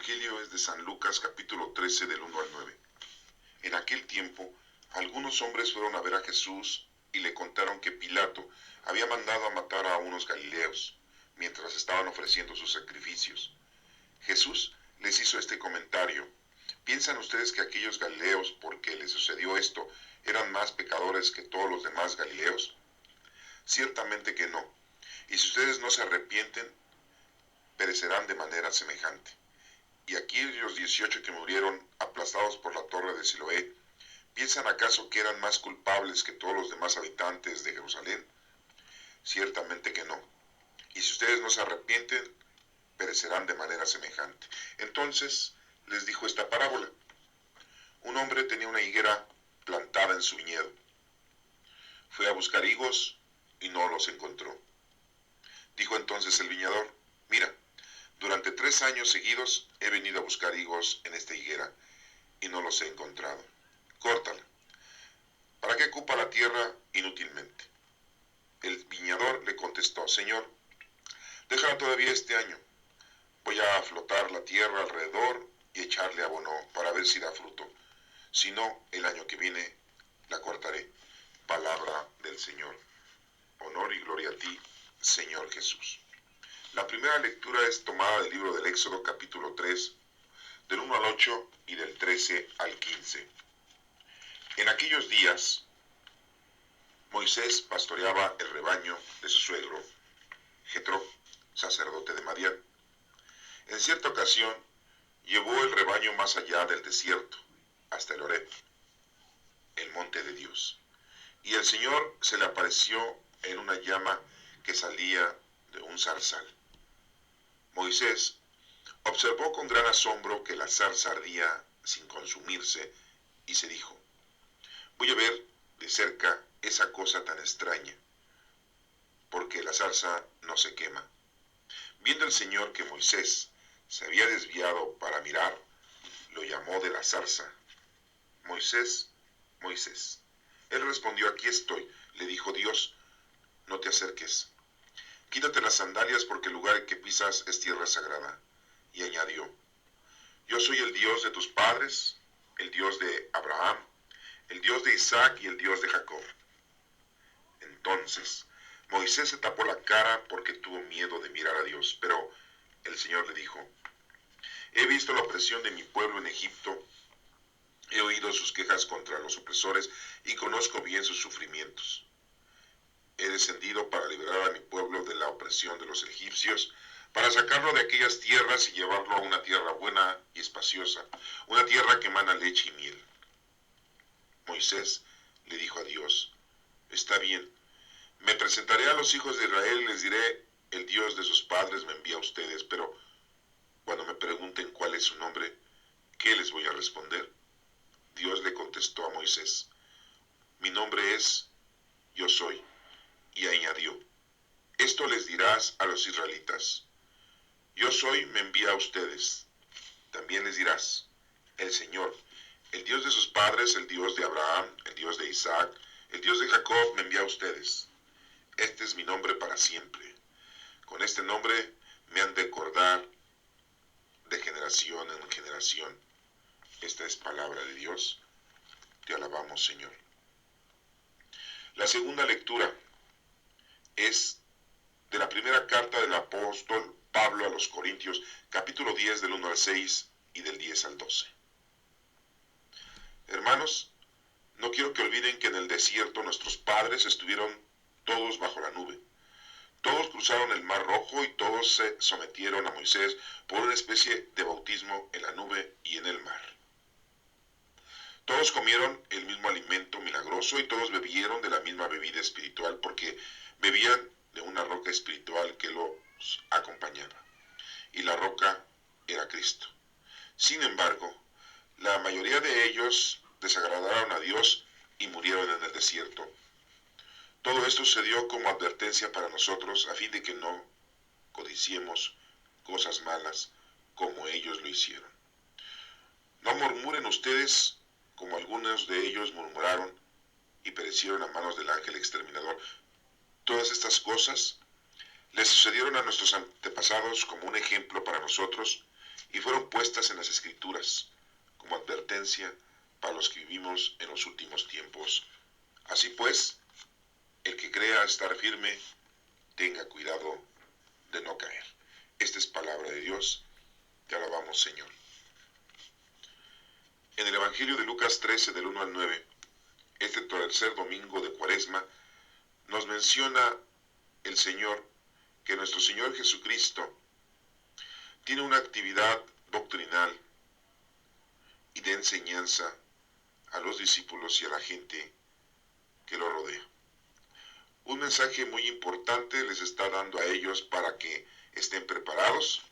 Evangelio es de San Lucas, capítulo 13, del 1 al 9. En aquel tiempo, algunos hombres fueron a ver a Jesús y le contaron que Pilato había mandado a matar a unos galileos, mientras estaban ofreciendo sus sacrificios. Jesús les hizo este comentario: ¿piensan ustedes que aquellos galileos, porque les sucedió esto, eran más pecadores que todos los demás galileos? Ciertamente que no. Y si ustedes no se arrepienten, perecerán de manera semejante. Y aquellos 18 que murieron aplastados por la torre de Siloé, ¿piensan acaso que eran más culpables que todos los demás habitantes de Jerusalén? Ciertamente que no. Y si ustedes no se arrepienten, perecerán de manera semejante. Entonces les dijo esta parábola: un hombre tenía una higuera plantada en su viñedo. Fue a buscar higos y no los encontró. Dijo entonces el viñador: mira, durante 3 años seguidos he venido a buscar higos en esta higuera y no los he encontrado. Córtala. ¿Para qué ocupa la tierra inútilmente? El viñador le contestó: Señor, déjala todavía este año. Voy a flotar la tierra alrededor y echarle abono para ver si da fruto. Si no, el año que viene la cortaré. Palabra del Señor. Honor y gloria a ti, Señor Jesús. La primera lectura es tomada del libro del Éxodo, capítulo 3, del 1 al 8 y del 13 al 15. En aquellos días, Moisés pastoreaba el rebaño de su suegro, Jetro, sacerdote de Madián. En cierta ocasión, llevó el rebaño más allá del desierto, hasta el Horeb, el monte de Dios. Y el Señor se le apareció en una llama que salía de un zarzal. Moisés observó con gran asombro que la zarza ardía sin consumirse y se dijo: voy a ver de cerca esa cosa tan extraña, porque la zarza no se quema. Viendo el Señor que Moisés se había desviado para mirar, lo llamó de la zarza: Moisés, Moisés. Él respondió: aquí estoy. Le dijo Dios: no te acerques. Quítate las sandalias, porque el lugar que pisas es tierra sagrada. Y añadió: yo soy el Dios de tus padres, el Dios de Abraham, el Dios de Isaac y el Dios de Jacob. Entonces Moisés se tapó la cara porque tuvo miedo de mirar a Dios. Pero el Señor le dijo: he visto la opresión de mi pueblo en Egipto, he oído sus quejas contra los opresores y conozco bien sus sufrimientos. He descendido para liberar a mi pueblo de la opresión de los egipcios, para sacarlo de aquellas tierras y llevarlo a una tierra buena y espaciosa, una tierra que emana leche y miel. Moisés le dijo a Dios: está bien, me presentaré a los hijos de Israel y les diré: el Dios de sus padres me envía a ustedes, pero cuando me pregunten cuál es su nombre, ¿qué les voy a responder? Dios le contestó a Moisés: mi nombre es Yo Soy. Y añadió: esto les dirás a los israelitas: Yo Soy me envía a ustedes. También les dirás: el Señor, el Dios de sus padres, el Dios de Abraham, el Dios de Isaac, el Dios de Jacob me envía a ustedes. Este es mi nombre para siempre. Con este nombre me han de acordar de generación en generación. Esta es palabra de Dios. Te alabamos, Señor. La segunda lectura es de la primera carta del apóstol Pablo a los Corintios, capítulo 10, del 1 al 6 y del 10 al 12. Hermanos, no quiero que olviden que en el desierto nuestros padres estuvieron todos bajo la nube. Todos cruzaron el mar rojo y todos se sometieron a Moisés por una especie de bautismo en la nube y en el mar. Todos comieron el mismo alimento milagroso y todos bebieron de la misma bebida espiritual, porque bebían de una roca espiritual que los acompañaba. Y la roca era Cristo. Sin embargo, la mayoría de ellos desagradaron a Dios y murieron en el desierto. Todo esto se dio como advertencia para nosotros, a fin de que no codiciemos cosas malas como ellos lo hicieron. No murmuren ustedes como algunos de ellos murmuraron y perecieron a manos del ángel exterminador. Todas estas cosas les sucedieron a nuestros antepasados como un ejemplo para nosotros y fueron puestas en las Escrituras como advertencia para los que vivimos en los últimos tiempos. Así pues, el que crea estar firme, tenga cuidado de no caer. Esta es palabra de Dios. Te alabamos, Señor. En el Evangelio de Lucas 13, del 1 al 9, este tercer domingo de Cuaresma, nos menciona el Señor que nuestro Señor Jesucristo tiene una actividad doctrinal y de enseñanza a los discípulos y a la gente que lo rodea. Un mensaje muy importante les está dando a ellos para que estén preparados,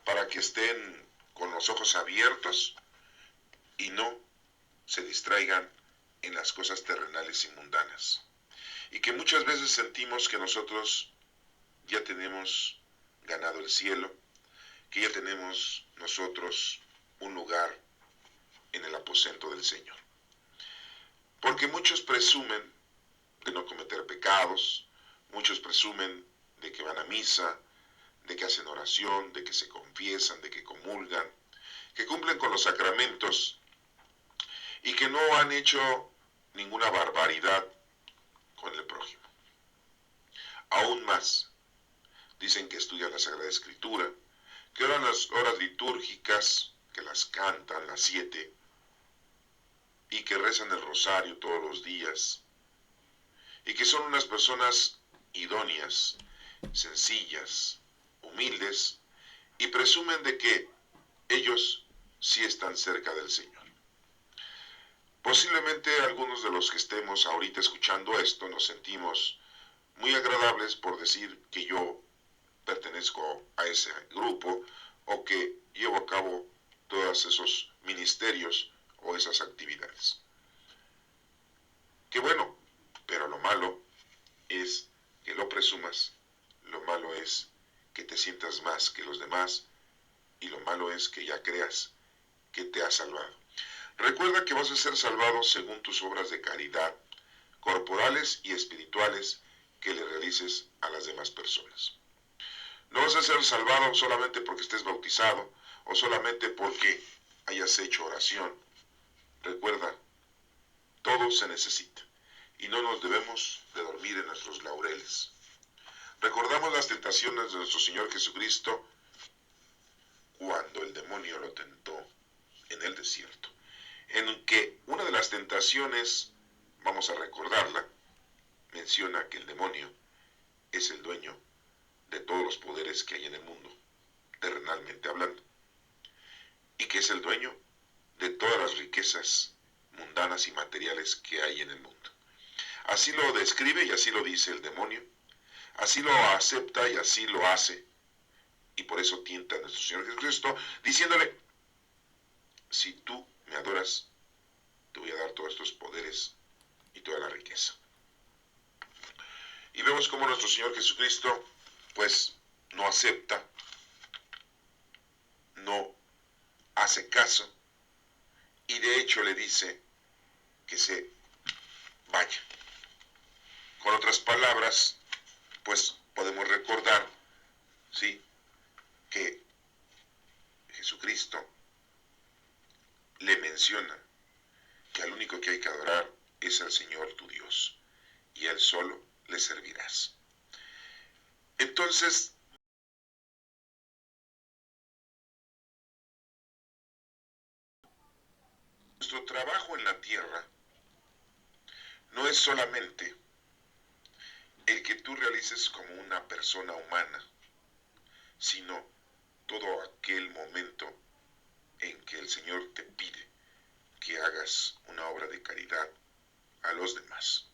para que estén con los ojos abiertos y no se distraigan en las cosas terrenales y mundanas. Y que muchas veces sentimos que nosotros ya tenemos ganado el cielo, que ya tenemos nosotros un lugar en el aposento del Señor. Porque muchos presumen de no cometer pecados, muchos presumen de que van a misa, de que hacen oración, de que se confiesan, de que comulgan, que cumplen con los sacramentos y que no han hecho ninguna barbaridad con el prójimo. Aún más, dicen que estudian la Sagrada Escritura, que oran las horas litúrgicas, que las cantan las 7, y que rezan el rosario todos los días, y que son unas personas idóneas, sencillas, humildes, y presumen de que ellos sí están cerca del Señor. Posiblemente algunos de los que estemos ahorita escuchando esto nos sentimos muy agradables por decir que yo pertenezco a ese grupo o que llevo a cabo todos esos ministerios o esas actividades. Qué bueno, pero lo malo es que lo presumas, lo malo es que te sientas más que los demás y lo malo es que ya creas que te has salvado. Recuerda que vas a ser salvado según tus obras de caridad, corporales y espirituales, que le realices a las demás personas. No vas a ser salvado solamente porque estés bautizado o solamente porque hayas hecho oración. Recuerda, todo se necesita y no nos debemos de dormir en nuestros laureles. Recordamos las tentaciones de nuestro Señor Jesucristo cuando el demonio lo tentó en el desierto, en que una de las tentaciones, vamos a recordarla, menciona que el demonio es el dueño de todos los poderes que hay en el mundo, terrenalmente hablando, y que es el dueño de todas las riquezas mundanas y materiales que hay en el mundo. Así lo describe y así lo dice el demonio, así lo acepta y así lo hace, y por eso tienta a nuestro Señor Jesucristo, diciéndole, si tú me adoras, te voy a dar todos estos poderes y toda la riqueza. Y vemos cómo nuestro Señor Jesucristo, pues, no acepta, no hace caso, y de hecho le dice que se vaya. Con otras palabras, pues podemos recordar, ¿sí?, que Jesucristo le menciona que al único que hay que adorar es al Señor tu Dios, y a Él solo le servirás. Entonces, nuestro trabajo en la tierra no es solamente el que tú realices como una persona humana, sino todo aquel momento en que el Señor te pide que hagas una obra de caridad a los demás,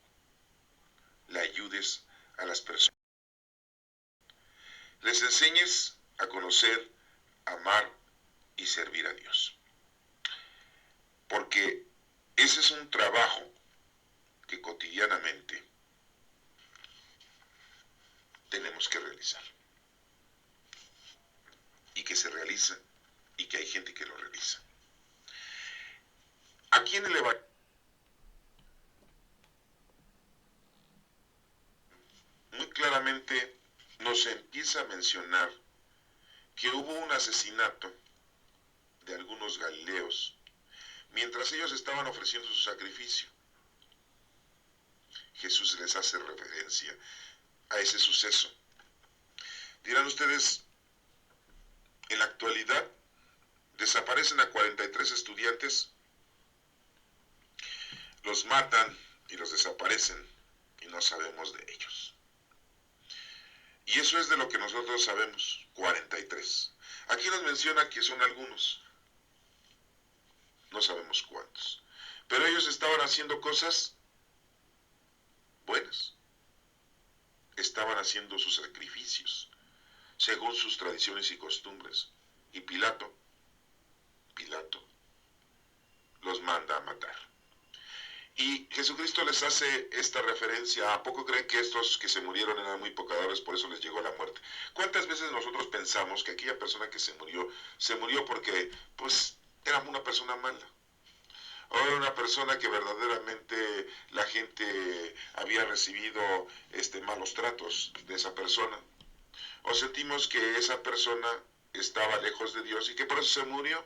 le ayudes a las personas, les enseñes a conocer, amar y servir a Dios. Porque ese es un trabajo que cotidianamente tenemos que realizar. Y que se realiza y que hay gente que lo realiza. Aquí en el Evangelio muy claramente nos empieza a mencionar que hubo un asesinato de algunos galileos mientras ellos estaban ofreciendo su sacrificio. Jesús les hace referencia a ese suceso. Dirán ustedes, en la actualidad desaparecen a 43 estudiantes, los matan y los desaparecen y no sabemos de ellos. Y eso es de lo que nosotros sabemos, 43. Aquí nos menciona que son algunos, no sabemos cuántos. Pero ellos estaban haciendo cosas buenas. Estaban haciendo sus sacrificios, según sus tradiciones y costumbres. Y Pilato los manda a matar. Y Jesucristo les hace esta referencia. ¿A poco creen que estos que se murieron eran muy pecadores, por eso les llegó la muerte? ¿Cuántas veces nosotros pensamos que aquella persona que se murió porque, pues, era una persona mala? O era una persona que verdaderamente la gente había recibido malos tratos de esa persona. O sentimos que esa persona estaba lejos de Dios y que por eso se murió.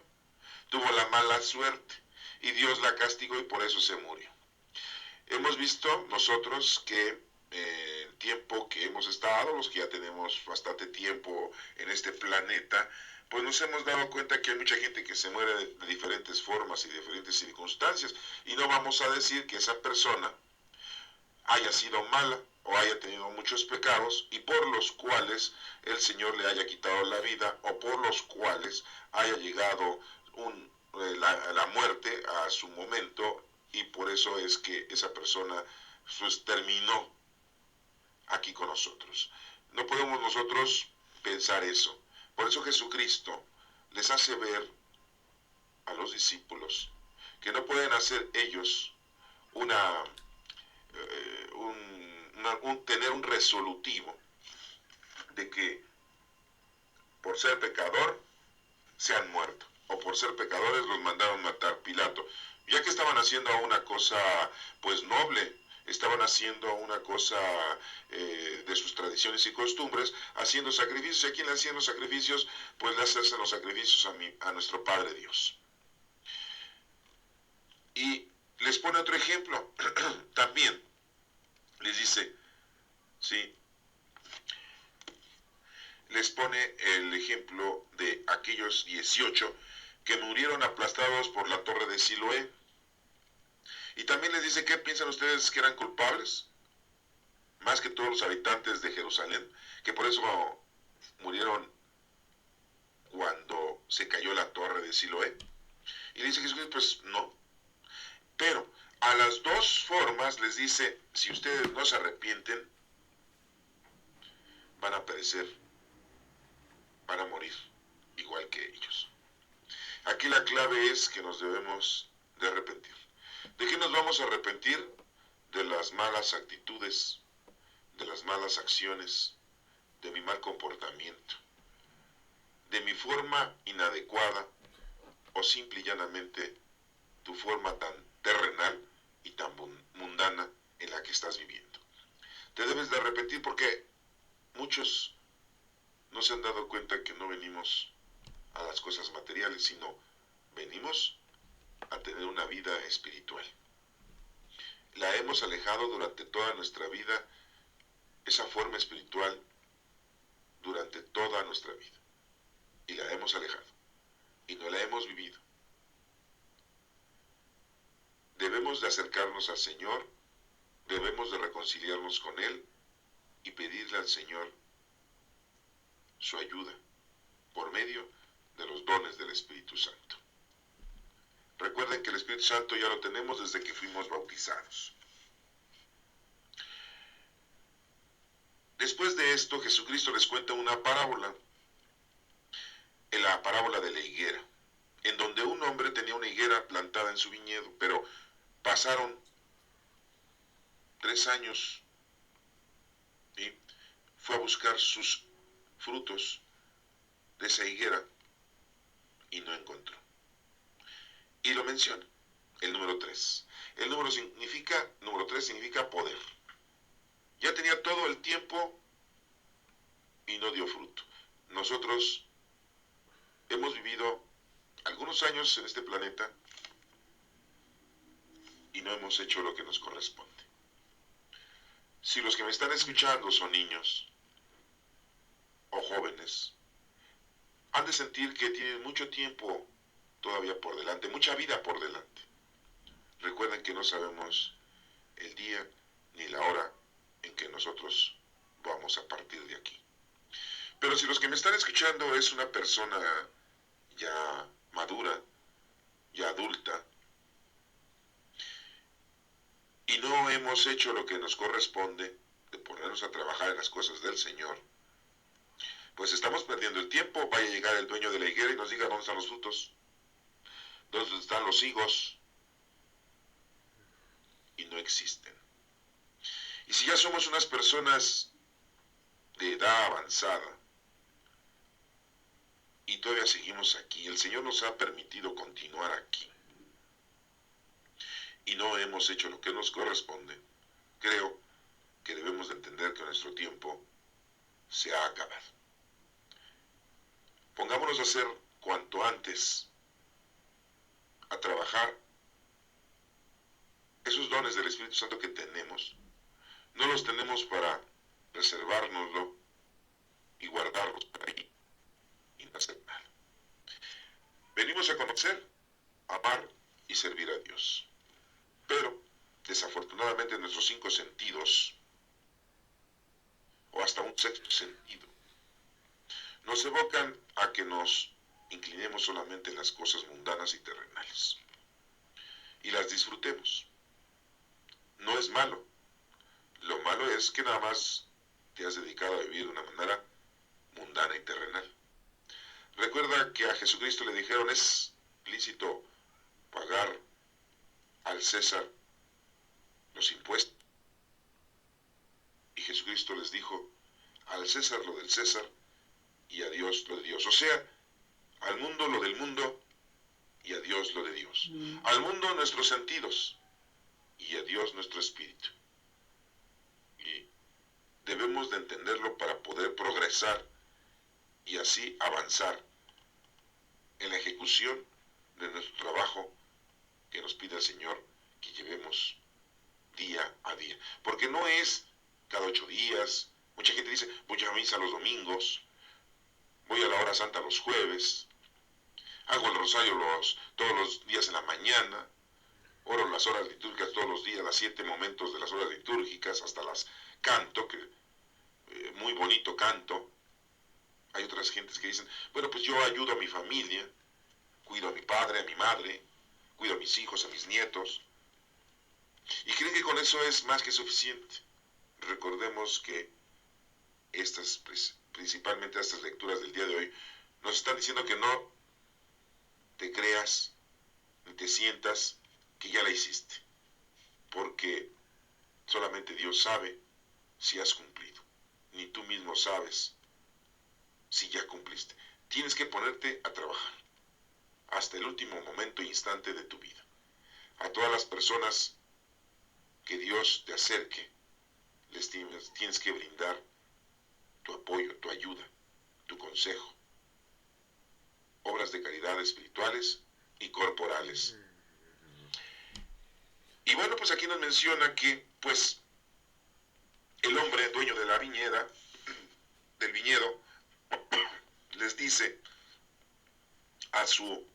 Tuvo la mala suerte y Dios la castigó y por eso se murió. Hemos visto nosotros que el tiempo que hemos estado, los que ya tenemos bastante tiempo en este planeta, pues nos hemos dado cuenta que hay mucha gente que se muere de diferentes formas y de diferentes circunstancias. Y no vamos a decir que esa persona haya sido mala o haya tenido muchos pecados y por los cuales el Señor le haya quitado la vida o por los cuales haya llegado la muerte a su momento y por eso es que esa persona pues, terminó aquí con nosotros. No podemos nosotros pensar eso. Por eso Jesucristo les hace ver a los discípulos que no pueden hacer ellos tener un resolutivo de que por ser pecador se han muerto o por ser pecadores los mandaron matar. Pilato, ya que estaban haciendo una cosa pues noble, estaban haciendo una cosa de sus tradiciones y costumbres, haciendo sacrificios. ¿Y a quién le hacían los sacrificios? Pues le hacen los sacrificios a nuestro Padre Dios. Y les pone otro ejemplo, también les dice, ¿sí? Les pone el ejemplo de aquellos 18 que murieron aplastados por la torre de Siloé. Y también les dice, ¿qué piensan ustedes que eran culpables? Más que todos los habitantes de Jerusalén, que por eso murieron cuando se cayó la torre de Siloé. Y le dice Jesús, pues no. Pero a las dos formas les dice, si ustedes no se arrepienten, van a perecer, van a morir, igual que ellos. Aquí la clave es que nos debemos de arrepentir. ¿De qué nos vamos a arrepentir? De las malas actitudes, de las malas acciones, de mi mal comportamiento, de mi forma inadecuada o simple y llanamente tu forma tan terrenal y tan mundana en la que estás viviendo. Te debes de arrepentir porque muchos no se han dado cuenta que no venimos a las cosas materiales, sino venimos a tener una vida espiritual. La hemos alejado durante toda nuestra vida, esa forma espiritual, durante toda nuestra vida. Y la hemos alejado. Y no la hemos vivido. Debemos de acercarnos al Señor, debemos de reconciliarnos con Él y pedirle al Señor su ayuda por medio de los dones del Espíritu Santo. Recuerden que el Espíritu Santo ya lo tenemos desde que fuimos bautizados. Después de esto, Jesucristo les cuenta una parábola, en la parábola de la higuera, en donde un hombre tenía una higuera plantada en su viñedo, pero pasaron 3 años y fue a buscar sus frutos de esa higuera y no encontró. Y lo menciona, el número 3. El número 3 significa poder. Ya tenía todo el tiempo y no dio fruto. Nosotros hemos vivido algunos años en este planeta y no hemos hecho lo que nos corresponde. Si los que me están escuchando son niños o jóvenes, han de sentir que tienen mucho tiempo todavía por delante, mucha vida por delante. Recuerden que no sabemos el día ni la hora en que nosotros vamos a partir de aquí. Pero si los que me están escuchando es una persona ya madura, ya adulta, y no hemos hecho lo que nos corresponde de ponernos a trabajar en las cosas del Señor, pues estamos perdiendo el tiempo. Vaya a llegar el dueño de la higuera y nos diga dónde están los frutos, dónde están los higos, y no existen. Y si ya somos unas personas de edad avanzada y todavía seguimos aquí, el Señor nos ha permitido continuar aquí y no hemos hecho lo que nos corresponde, creo que debemos de entender que nuestro tiempo se ha acabado. Pongámonos a hacer cuanto antes, a trabajar esos dones del Espíritu Santo que tenemos. No los tenemos para reservárnoslo y guardarlos para ahí y no hacer nada. Venimos a conocer, amar y servir a Dios. Pero, desafortunadamente, nuestros 5 sentidos, o hasta un sexto sentido, nos evocan a que nos inclinemos solamente en las cosas mundanas y terrenales y las disfrutemos. No es malo. Lo malo es que nada más te has dedicado a vivir de una manera mundana y terrenal. Recuerda que a Jesucristo le dijeron: es lícito pagar al César los impuestos. Y Jesucristo les dijo: al César lo del César y a Dios lo de Dios. O sea, al mundo lo del mundo y a Dios lo de Dios. Al mundo nuestros sentidos y a Dios nuestro espíritu. Y debemos de entenderlo para poder progresar y así avanzar en la ejecución de nuestro trabajo que nos pide el Señor que llevemos día a día. Porque no es cada 8 días. Mucha gente dice: voy a misa los domingos, voy a la hora santa los jueves, hago el rosario todos los días en la mañana, oro las horas litúrgicas todos los días, las 7 momentos de las horas litúrgicas, hasta las canto, que muy bonito canto. Hay otras gentes que dicen: bueno, pues yo ayudo a mi familia, cuido a mi padre, a mi madre, cuido a mis hijos, a mis nietos. Y creen que con eso es más que suficiente. Recordemos que principalmente estas lecturas del día de hoy, nos están diciendo que no te creas ni te sientas que ya la hiciste, porque solamente Dios sabe si has cumplido, ni tú mismo sabes si ya cumpliste. Tienes que ponerte a trabajar hasta el último momento e instante de tu vida. A todas las personas que Dios te acerque, les tienes que brindar tu apoyo, tu ayuda, tu consejo, obras de caridad espirituales y corporales. Y bueno, pues aquí nos menciona que, pues, el hombre dueño de la del viñedo, les dice a su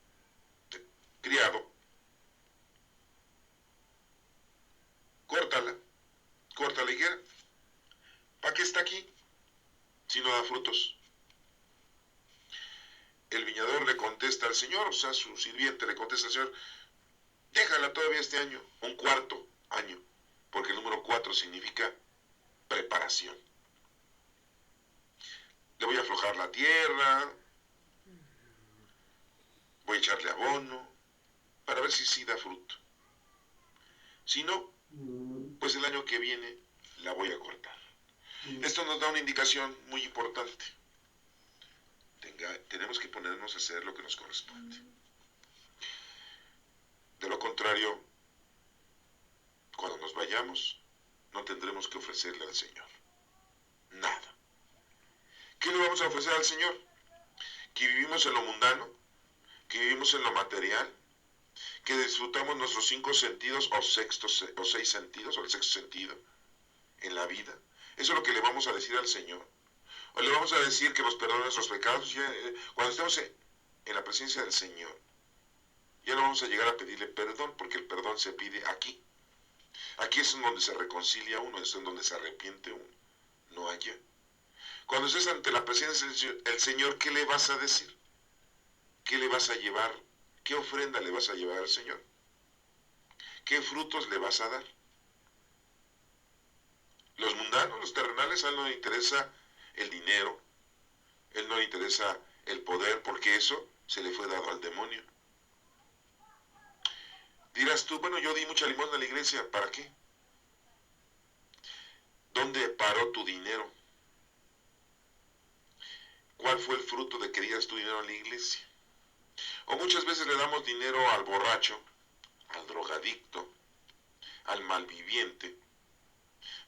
criado: córtala, corta la higuera. ¿Para qué está aquí si no da frutos? El viñador le contesta al Señor, o sea, su sirviente le contesta al Señor: déjala todavía este año, un 4.º año, porque el número 4 significa preparación. Le voy a aflojar la tierra, voy a echarle abono, para ver si sí da fruto. Si no, pues el año que viene la voy a cortar. Esto nos da una indicación muy importante. Tenemos que ponernos a hacer lo que nos corresponde. De lo contrario, cuando nos vayamos, no tendremos que ofrecerle al Señor nada. ¿Qué le vamos a ofrecer al Señor? que vivimos en lo mundano, que vivimos en lo material, que disfrutamos nuestros 5 sentidos o 6 sentidos, o el sexto sentido en la vida. Eso es lo que le vamos a decir al Señor. O le vamos a decir que nos perdone nuestros pecados. Cuando estemos en la presencia del Señor, ya no vamos a llegar a pedirle perdón, porque el perdón se pide aquí. Aquí es en donde se reconcilia uno, es en donde se arrepiente uno, no allá. Cuando estés ante la presencia del Señor, ¿qué le vas a decir? ¿Qué le vas a llevar? ¿Qué ofrenda le vas a llevar al Señor? ¿Qué frutos le vas a dar? Los mundanos, los terrenales, a él no le interesa el dinero, a él no le interesa el poder, porque eso se le fue dado al demonio. Dirás tú, bueno, yo di mucha limosna a la iglesia, ¿para qué? ¿Dónde paró tu dinero? ¿Cuál fue el fruto de que dieras tu dinero a la iglesia? O muchas veces le damos dinero al borracho, al drogadicto, al malviviente,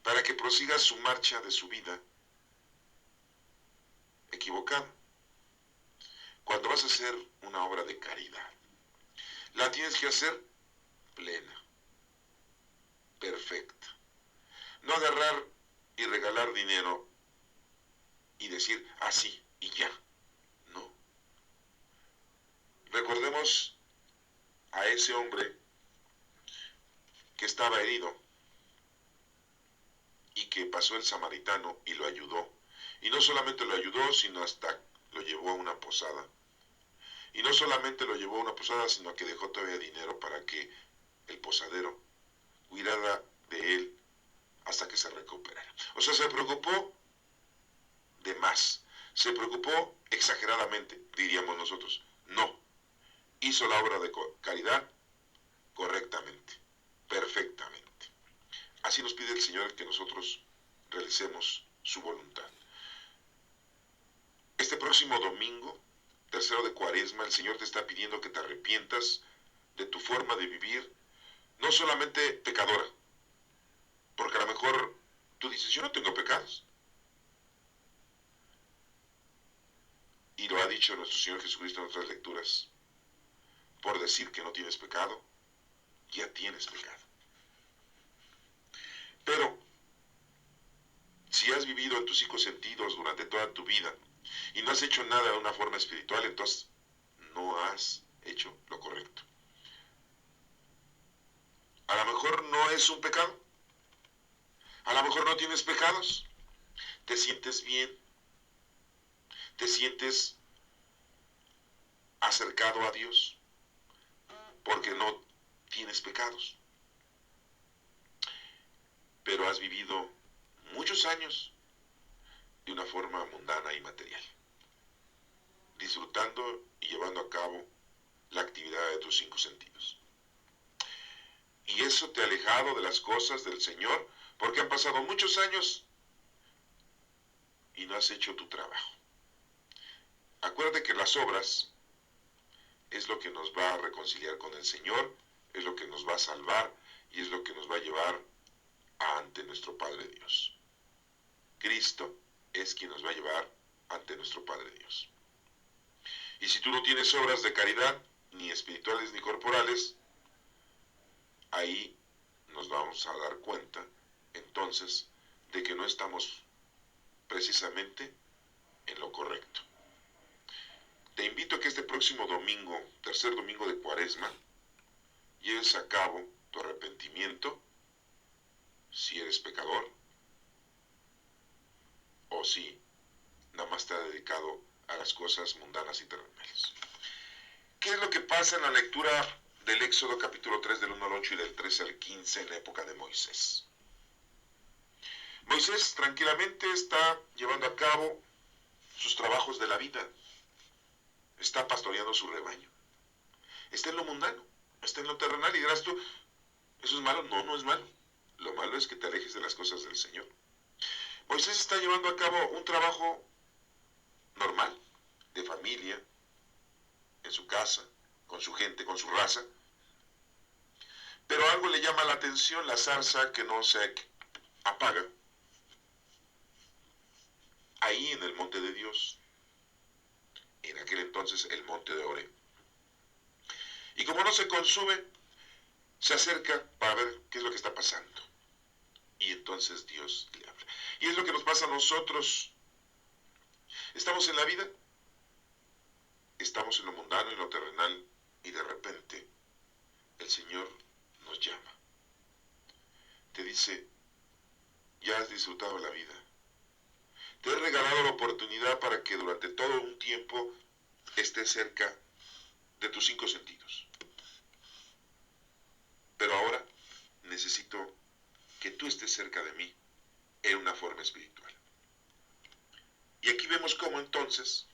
para que prosiga su marcha de su vida equivocada. Cuando vas a hacer una obra de caridad, la tienes que hacer plena, perfecta. No agarrar y regalar dinero y decir así y ya. No. Recordemos a ese hombre que estaba herido y que pasó el samaritano y lo ayudó. Y no solamente lo ayudó, sino hasta lo llevó a una posada. Y no solamente lo llevó a una posada, sino que dejó todavía dinero para que el posadero cuidara de él hasta que se recuperara. O sea, se preocupó de más. Se preocupó exageradamente, diríamos nosotros. No. Hizo la obra de caridad correctamente, perfectamente. Así nos pide el Señor que nosotros realicemos su voluntad. Este próximo domingo, tercero de Cuaresma, el Señor te está pidiendo que te arrepientas de tu forma de vivir, no solamente pecadora, porque a lo mejor tú dices, yo no tengo pecados. Y lo ha dicho nuestro Señor Jesucristo en otras lecturas. Por decir que no tienes pecado, ya tienes pecado. Pero, si has vivido en tus 5 sentidos durante toda tu vida y no has hecho nada de una forma espiritual, entonces no has hecho lo correcto. A lo mejor no es un pecado. A lo mejor no tienes pecados. Te sientes bien. Te sientes acercado a Dios porque no tienes pecados. Pero has vivido muchos años de una forma mundana y material, disfrutando y llevando a cabo la actividad de tus 5 sentidos. Y eso te ha alejado de las cosas del Señor porque han pasado muchos años y no has hecho tu trabajo. Acuérdate que las obras es lo que nos va a reconciliar con el Señor, es lo que nos va a salvar y es lo que nos va a llevar ante nuestro Padre Dios. Cristo es quien nos va a llevar ante nuestro Padre Dios. Y si tú no tienes obras de caridad, ni espirituales ni corporales, ahí nos vamos a dar cuenta entonces de que no estamos precisamente en lo correcto. Te invito a que este próximo domingo, tercer domingo de Cuaresma, lleves a cabo tu arrepentimiento, si eres pecador, o si nada más te has dedicado a las cosas mundanas y terrenales. ¿Qué es lo que pasa en la lectura del Éxodo capítulo 3 del 1 al 8 y del 13 al 15 en la época de Moisés? Moisés tranquilamente está llevando a cabo sus trabajos de la vida. Está pastoreando su rebaño. Está en lo mundano, está en lo terrenal y dirás tú, ¿eso es malo? No, no es malo. Lo malo es que te alejes de las cosas del Señor. Moisés está llevando a cabo un trabajo normal, de familia, en su casa, con su gente, con su raza. Pero algo le llama la atención, la zarza que no se apaga. Ahí en el monte de Dios, en aquel entonces el monte de Oreb. Y como no se consume, se acerca para ver qué es lo que está pasando. Y entonces Dios le habla. Y es lo que nos pasa a nosotros. Estamos en la vida, estamos en lo mundano, en lo terrenal, y de repente el Señor nos llama. Te dice, ya has disfrutado la vida. Te he regalado la oportunidad para que durante todo un tiempo estés cerca de tus 5 sentidos. Pero ahora necesito que tú estés cerca de mí en una forma espiritual. Y aquí vemos cómo entonces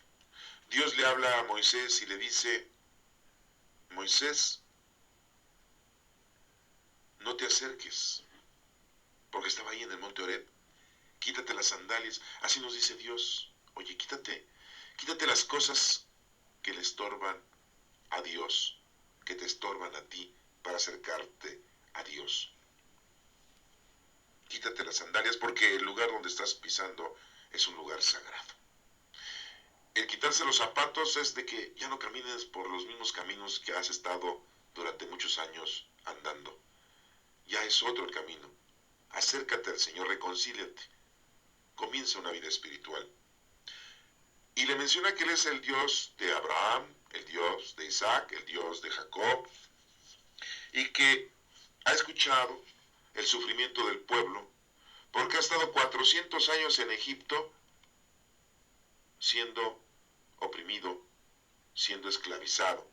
Dios le habla a Moisés y le dice, Moisés, no te acerques, porque estaba ahí en el monte Oreb. Quítate las sandalias. Así nos dice Dios. Oye, quítate las cosas que le estorban a Dios, que te estorban a ti para acercarte a Dios. Quítate las sandalias porque el lugar donde estás pisando es un lugar sagrado. El quitarse los zapatos es de que ya no camines por los mismos caminos que has estado durante muchos años andando. Ya es otro el camino. Acércate al Señor, reconcíliate. Comienza una vida espiritual. Y le menciona que Él es el Dios de Abraham, el Dios de Isaac, el Dios de Jacob, y que ha escuchado el sufrimiento del pueblo, porque ha estado 400 años en Egipto siendo oprimido, siendo esclavizado.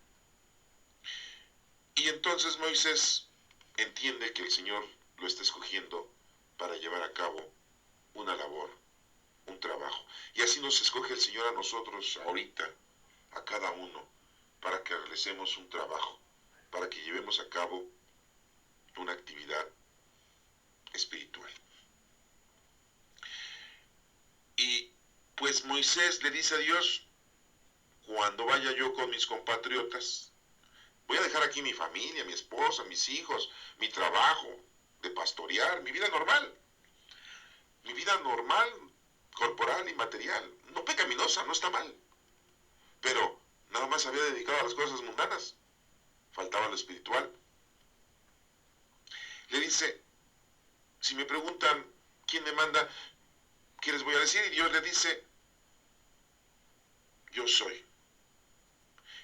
Y entonces Moisés entiende que el Señor lo está escogiendo para llevar a cabo una labor, un trabajo. Y así nos escoge el Señor a nosotros ahorita, a cada uno, para que realicemos un trabajo, para que llevemos a cabo una actividad espiritual. Y pues Moisés le dice a Dios, cuando vaya yo con mis compatriotas, voy a dejar aquí mi familia, mi esposa, mis hijos, mi trabajo de pastorear, mi vida normal, corporal y material, no pecaminosa, no está mal, pero nada más había dedicado a las cosas mundanas, faltaba lo espiritual. Le dice, si me preguntan quién me manda, ¿qué les voy a decir? Y Dios le dice, yo soy.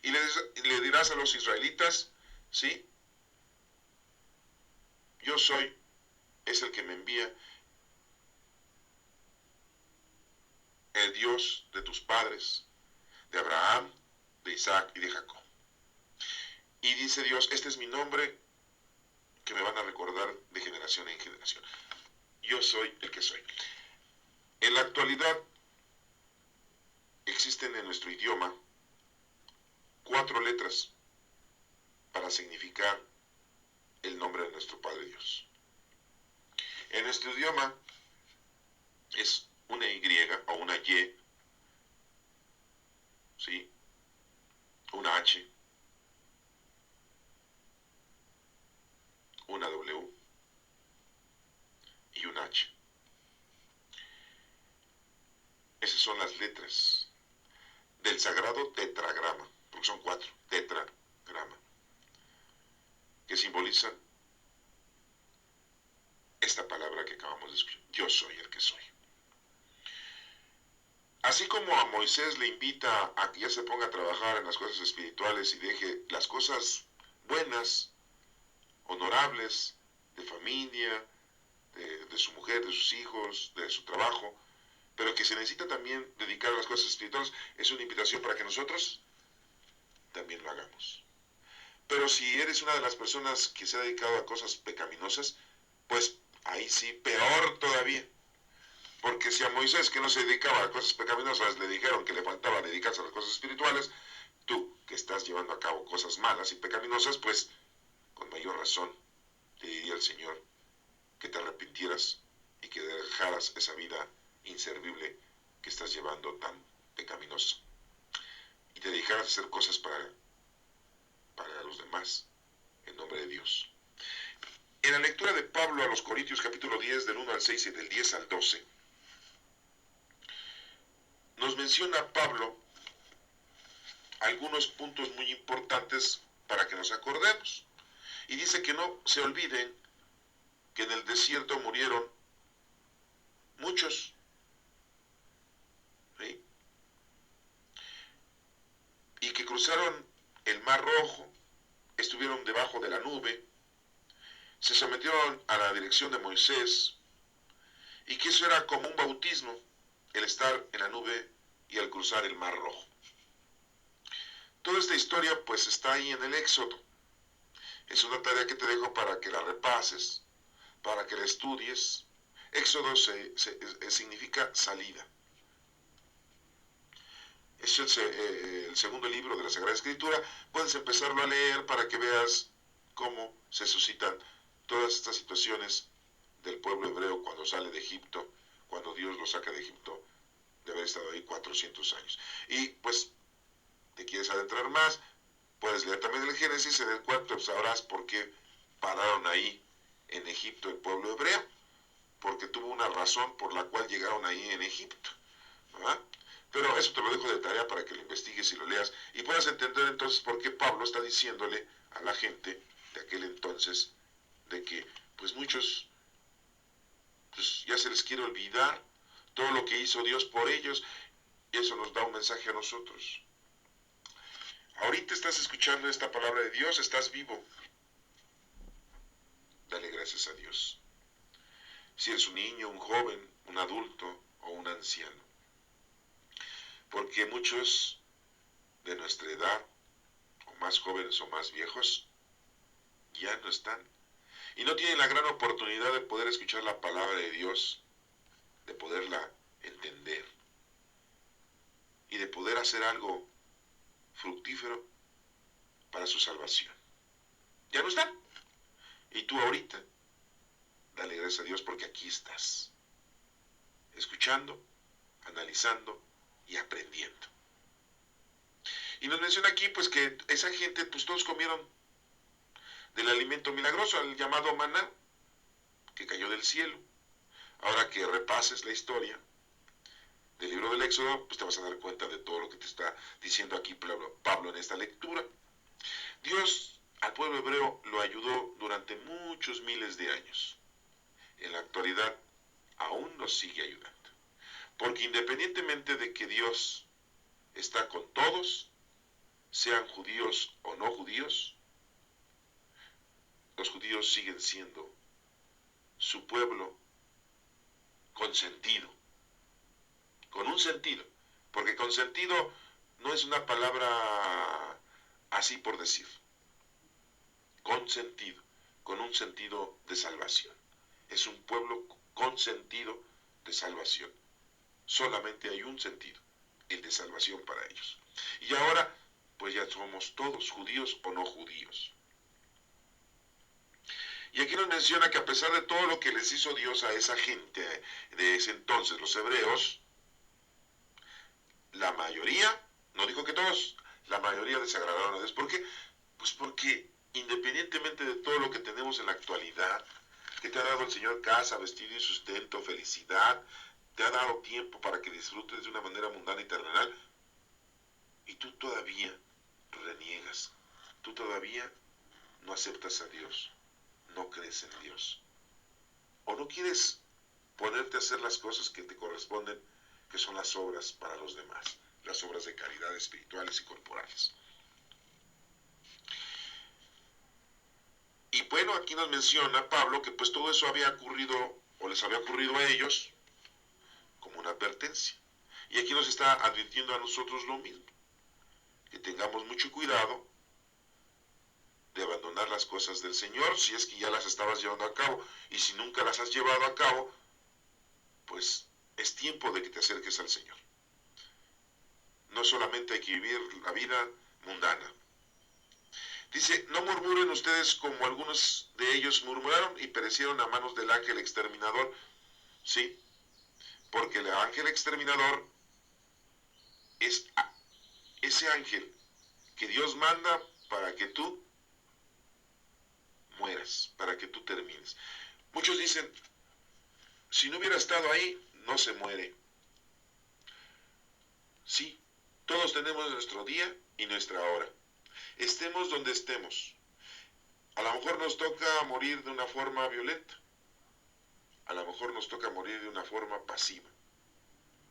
Y le dirás a los israelitas, ¿sí? Yo soy, es el que me envía, el Dios de tus padres, de Abraham, de Isaac y de Jacob. Y dice Dios, este es mi nombre que me van a recordar de generación en generación. Yo soy el que soy. En la actualidad existen en nuestro idioma 4 letras para significar el nombre de nuestro Padre Dios. En nuestro idioma es una Y o una Y, ¿sí? Una H, una W y una H. Esas son las letras del sagrado tetragrama, porque son 4, tetragrama, que simbolizan esta palabra que acabamos de escuchar. Yo soy el que soy. Así como a Moisés le invita a que ya se ponga a trabajar en las cosas espirituales y deje las cosas buenas, honorables, de familia, de su mujer, de sus hijos, de su trabajo, pero que se necesita también dedicar a las cosas espirituales, es una invitación para que nosotros también lo hagamos. Pero si eres una de las personas que se ha dedicado a cosas pecaminosas, pues ahí sí, peor todavía. Porque si a Moisés, que no se dedicaba a cosas pecaminosas, le dijeron que le faltaba dedicarse a las cosas espirituales, tú, que estás llevando a cabo cosas malas y pecaminosas, pues con mayor razón te diría el Señor que te arrepintieras y que dejaras esa vida inservible que estás llevando tan pecaminosa y te dedicaras a hacer cosas para los demás en nombre de Dios. En la lectura de Pablo a los Corintios capítulo 10 del 1 al 6 y del 10 al 12 nos menciona Pablo algunos puntos muy importantes para que nos acordemos. Y dice que no se olviden que en el desierto murieron muchos, ¿sí? Y que cruzaron el Mar Rojo, estuvieron debajo de la nube, se sometieron a la dirección de Moisés, y que eso era como un bautismo, el estar en la nube y el cruzar el Mar Rojo. Toda esta historia pues está ahí en el Éxodo. Es una tarea que te dejo para que la repases, para que la estudies. Éxodo significa salida. Es el segundo libro de la Sagrada Escritura. Puedes empezarlo a leer para que veas cómo se suscitan todas estas situaciones del pueblo hebreo cuando sale de Egipto, cuando Dios lo saca de Egipto, de haber estado ahí 400 años. Y pues, te quieres adentrar más, puedes leer también el Génesis, en el cual pues, sabrás por qué pararon ahí en Egipto el pueblo hebreo, porque tuvo una razón por la cual llegaron ahí en Egipto, ¿verdad? Pero eso te lo dejo de tarea para que lo investigues y lo leas y puedas entender entonces por qué Pablo está diciéndole a la gente de aquel entonces de que pues muchos pues ya se les quiere olvidar todo lo que hizo Dios por ellos, y eso nos da un mensaje a nosotros. Ahorita estás escuchando esta palabra de Dios, estás vivo. Dale gracias a Dios. Si eres un niño, un joven, un adulto o un anciano. Porque muchos de nuestra edad, o más jóvenes o más viejos, ya no están. Y no tienen la gran oportunidad de poder escuchar la palabra de Dios, de poderla entender y de poder hacer algo fructífero para su salvación. Ya no están. Y tú ahorita, dale gracias a Dios porque aquí estás, escuchando, analizando y aprendiendo. Y nos menciona aquí pues que esa gente, pues todos comieron del alimento milagroso, el llamado maná, que cayó del cielo. Ahora que repases la historia del libro del Éxodo, pues te vas a dar cuenta de todo lo que te está diciendo aquí Pablo en esta lectura. Dios al pueblo hebreo lo ayudó durante muchos miles de años. En la actualidad aún nos sigue ayudando. Porque independientemente de que Dios está con todos, sean judíos o no judíos, los judíos siguen siendo su pueblo consentido, con un sentido, porque consentido no es una palabra así por decir, consentido, con un sentido de salvación. Es un pueblo con sentido de salvación. Solamente hay un sentido, el de salvación para ellos. Y ahora, pues ya somos todos judíos o no judíos. Y aquí nos menciona que a pesar de todo lo que les hizo Dios a esa gente de ese entonces, los hebreos, la mayoría, no dijo que todos, la mayoría desagradaron a Dios. ¿Por qué? Pues porque independientemente de todo lo que tenemos en la actualidad, que te ha dado el Señor casa, vestido y sustento, felicidad, te ha dado tiempo para que disfrutes de una manera mundana y terrenal, y tú todavía reniegas, tú todavía no aceptas a Dios, no crees en Dios, o no quieres ponerte a hacer las cosas que te corresponden, que son las obras para los demás, las obras de caridad espirituales y corporales. Y bueno, aquí nos menciona Pablo que pues todo eso había ocurrido, o les había ocurrido a ellos, como una advertencia. Y aquí nos está advirtiendo a nosotros lo mismo, que tengamos mucho cuidado de abandonar las cosas del Señor, si es que ya las estabas llevando a cabo, y si nunca las has llevado a cabo, pues es tiempo de que te acerques al Señor. No solamente hay que vivir la vida mundana. Dice, no murmuren ustedes como algunos de ellos murmuraron y perecieron a manos del ángel exterminador. Sí, porque el ángel exterminador es ese ángel que Dios manda para que tú mueras, para que tú termines. Muchos dicen, si no hubiera estado ahí, no se muere. Sí, Todos tenemos nuestro día y nuestra hora. Estemos donde estemos. A lo mejor nos toca morir de una forma violenta. A lo mejor nos toca morir de una forma pasiva,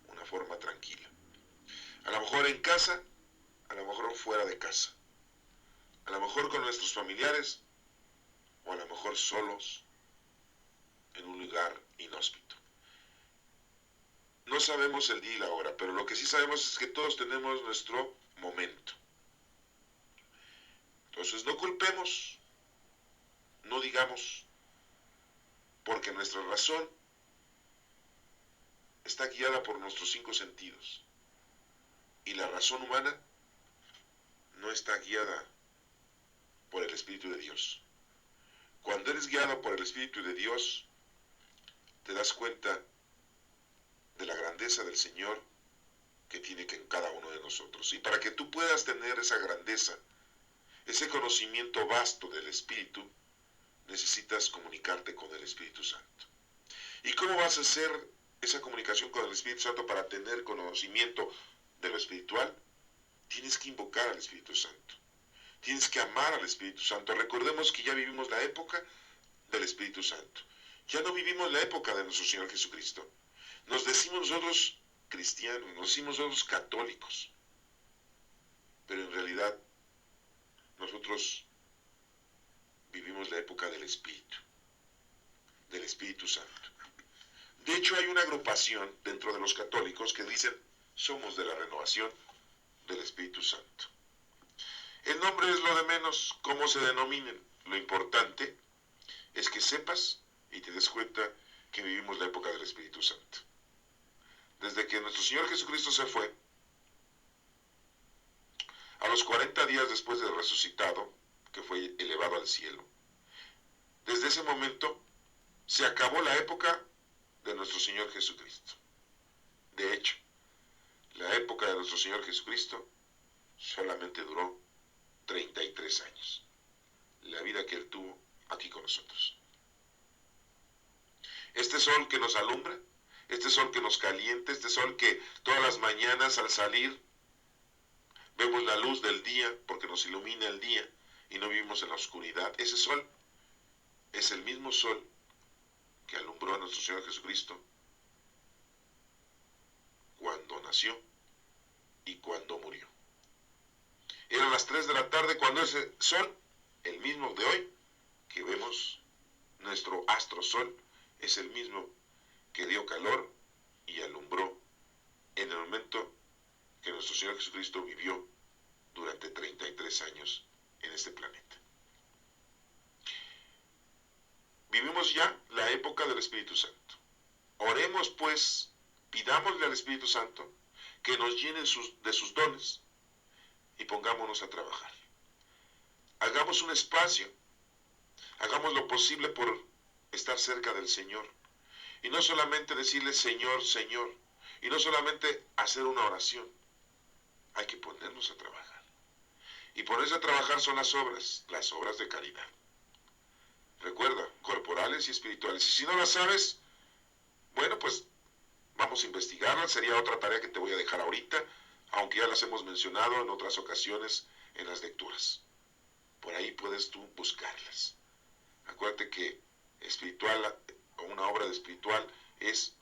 una forma tranquila. A lo mejor en casa, a lo mejor fuera de casa. A lo mejor con nuestros familiares o a lo mejor solos en un lugar inhóspito. No sabemos el día y la hora, pero lo que sí sabemos es que todos tenemos nuestro momento. Entonces no culpemos, no digamos, porque nuestra razón está guiada por nuestros 5 sentidos y la razón humana no está guiada por el Espíritu de Dios. Cuando eres guiado por el Espíritu de Dios, te das cuenta de la grandeza del Señor que tiene en cada uno de nosotros. Y para que tú puedas tener esa grandeza, ese conocimiento vasto del Espíritu, necesitas comunicarte con el Espíritu Santo. ¿Y cómo vas a hacer esa comunicación con el Espíritu Santo para tener conocimiento de lo espiritual? Tienes que invocar al Espíritu Santo. Tienes que amar al Espíritu Santo. Recordemos que ya vivimos la época del Espíritu Santo. Ya no vivimos la época de nuestro Señor Jesucristo. Nos decimos nosotros cristianos, nos decimos nosotros católicos. Pero en realidad nosotros vivimos la época del Espíritu Santo. De hecho, hay una agrupación dentro de los católicos que dicen, somos de la renovación del Espíritu Santo. El nombre es lo de menos, cómo se denominen. Lo importante es que sepas y te des cuenta que vivimos la época del Espíritu Santo. Desde que nuestro Señor Jesucristo se fue, a los 40 días después de resucitado, que fue elevado al cielo, desde ese momento se acabó la época de nuestro Señor Jesucristo. De hecho, la época de nuestro Señor Jesucristo solamente duró 33 años. La vida que Él tuvo aquí con nosotros. Este sol que nos alumbra, este sol que nos calienta, este sol que todas las mañanas al salir vemos la luz del día porque nos ilumina el día y no vivimos en la oscuridad. Ese sol es el mismo sol que alumbró a nuestro Señor Jesucristo cuando nació y cuando murió. Eran las 3 de la tarde cuando ese sol, el mismo de hoy, que vemos nuestro astro sol, es el mismo que dio calor y alumbró en el momento que nuestro Señor Jesucristo vivió durante 33 años en este planeta. Vivimos ya la época del Espíritu Santo. Oremos pues, pidámosle al Espíritu Santo que nos llene de sus dones y pongámonos a trabajar. Hagamos un espacio, hagamos lo posible por estar cerca del Señor. Y no solamente decirle Señor, Señor, y no solamente hacer una oración. Hay que ponernos a trabajar. Y ponerse a trabajar son las obras de caridad. Recuerda, corporales y espirituales. Y si no las sabes, bueno, pues vamos a investigarlas. Sería otra tarea que te voy a dejar ahorita, aunque ya las hemos mencionado en otras ocasiones en las lecturas. Por ahí puedes tú buscarlas. Acuérdate que espiritual o una obra de espiritual es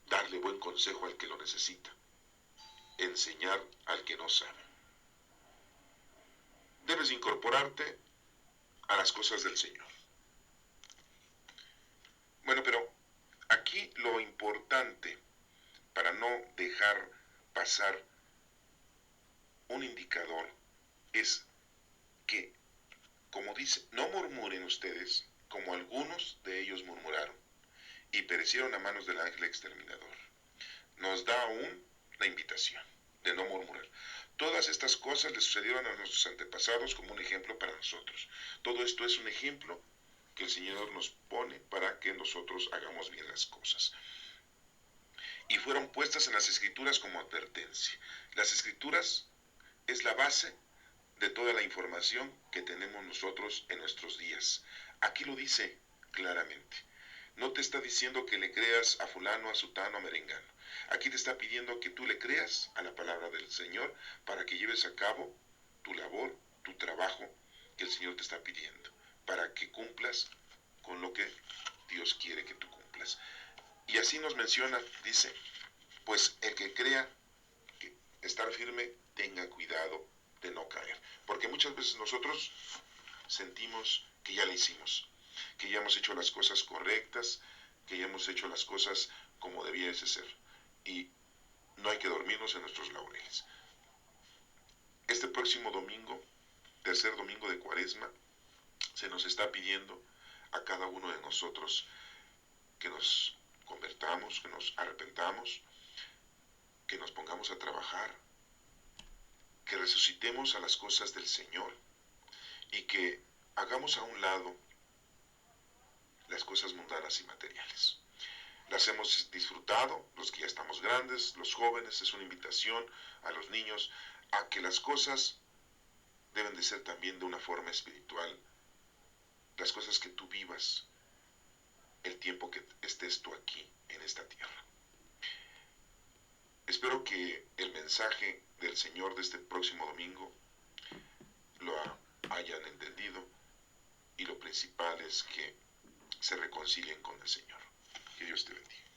darle buen consejo al que lo necesita, enseñar al que no sabe. Debes incorporarte a las cosas del Señor. Bueno, pero aquí lo importante para no dejar pasar un indicador es que, como dice, no murmuren ustedes como algunos de ellos murmuraron y perecieron a manos del ángel exterminador. Nos da aún la invitación de no murmurar. Todas estas cosas le sucedieron a nuestros antepasados como un ejemplo para nosotros. Todo esto es un ejemplo que el Señor nos pone para que nosotros hagamos bien las cosas. Y fueron puestas en las Escrituras como advertencia. Las Escrituras es la base de toda la información que tenemos nosotros en nuestros días. Aquí lo dice claramente. No te está diciendo que le creas a fulano, a sutano, a merengano. Aquí te está pidiendo que tú le creas a la palabra del Señor para que lleves a cabo tu labor, tu trabajo que el Señor te está pidiendo, para que cumplas con lo que Dios quiere que tú cumplas. Y así nos menciona, dice, pues el que crea que estar firme, tenga cuidado de no caer. Porque muchas veces nosotros sentimos que ya le hicimos, que ya hemos hecho las cosas correctas, que ya hemos hecho las cosas como debiese ser. Y no hay que dormirnos en nuestros laureles. Este próximo domingo, tercer domingo de Cuaresma, se nos está pidiendo a cada uno de nosotros que nos convertamos, que nos arrepentamos, que nos pongamos a trabajar, que resucitemos a las cosas del Señor y que hagamos a un lado las cosas mundanas y materiales. Las hemos disfrutado, los que ya estamos grandes, los jóvenes, es una invitación a los niños a que las cosas deben de ser también de una forma espiritual, las cosas que tú vivas el tiempo que estés tú aquí en esta tierra. Espero que el mensaje del Señor de este próximo domingo lo hayan entendido y lo principal es que se reconcilien con el Señor. Que Dios te bendiga.